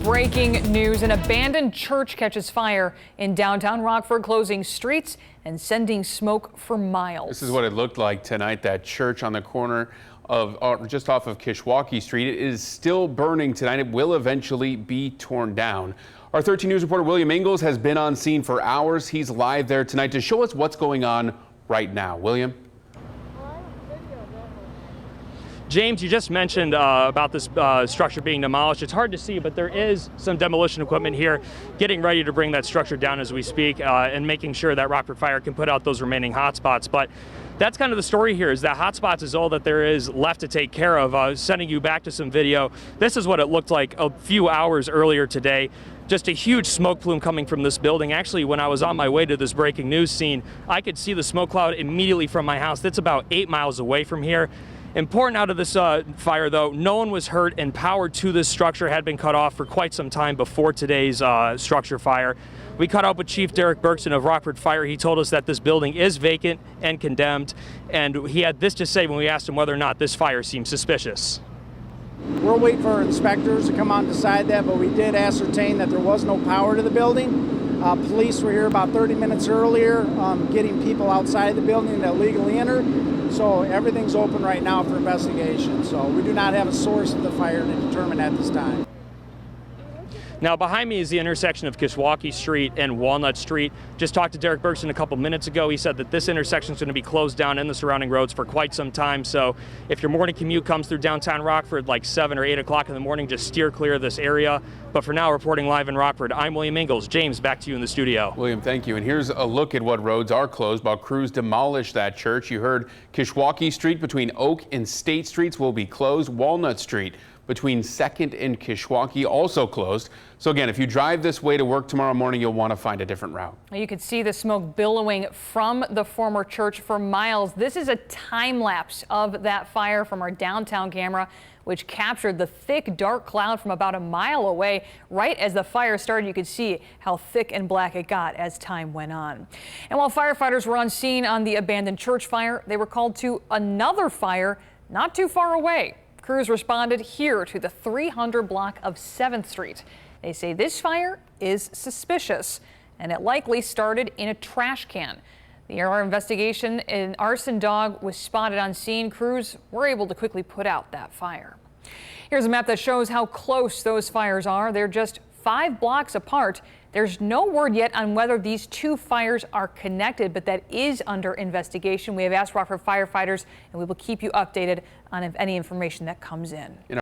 Breaking news, an abandoned church catches fire in downtown Rockford, closing streets and sending smoke for miles. This is what it looked like tonight. That church on the corner of just off of Kishwaukee Street. It is still burning tonight. It will eventually be torn down. Our 13 News reporter William Ingalls has been on scene for hours. He's live there tonight to show us what's going on right now. William? James, you just mentioned about this structure being demolished. It's hard to see, but there is some demolition equipment here getting ready to bring that structure down as we speak and making sure that Rockford Fire can put out those remaining hotspots. But that's kind of the story here, is that hotspots is all that there is left to take care of. Sending you back to some video. This is what it looked like a few hours earlier today. Just a huge smoke plume coming from this building. Actually, when I was on my way to this breaking news scene, I could see the smoke cloud immediately from my house. That's about 8 miles away from here. Important out of this fire, though, no one was hurt, and power to this structure had been cut off for quite some time before today's structure fire. We caught up with Chief Derek Bergson of Rockford Fire. He told us that this building is vacant and condemned, and he had this to say when we asked him whether or not this fire seemed suspicious. We're waiting for our inspectors to come out and decide that, but we did ascertain that there was no power to the building. Police were here about 30 minutes earlier, getting people outside the building that illegally entered. So everything's open right now for investigation. So we do not have a source of the fire to determine at this time. Now, behind me is the intersection of Kishwaukee Street and Walnut Street. Just talked to Derek Bergson a couple minutes ago. He said that this intersection is going to be closed down and the surrounding roads for quite some time. So if your morning commute comes through downtown Rockford like 7 or 8 o'clock in the morning, just steer clear of this area. But for now, reporting live in Rockford, I'm William Ingalls. James, back to you in the studio. William, thank you. And here's a look at what roads are closed while crews demolish that church. You heard Kishwaukee Street between Oak and State Streets will be closed. Walnut Street between 2nd and Kishwaukee also closed. So again, if you drive this way to work tomorrow morning, you'll want to find a different route. You could see the smoke billowing from the former church for miles. This is a time lapse of that fire from our downtown camera, which captured the thick, dark cloud from about a mile away. Right as the fire started, you could see how thick and black it got as time went on. And while firefighters were on scene on the abandoned church fire, they were called to another fire not too far away. Crews responded here to the 300 block of 7th Street. They say this fire is suspicious, and it likely started in a trash can. The AR investigation, an arson dog was spotted on scene. Crews were able to quickly put out that fire. Here's a map that shows how close those fires are. They're just 5 blocks apart. There's no word yet on whether these two fires are connected, but that is under investigation. We have asked Rockford firefighters, and we will keep you updated on any information that comes in.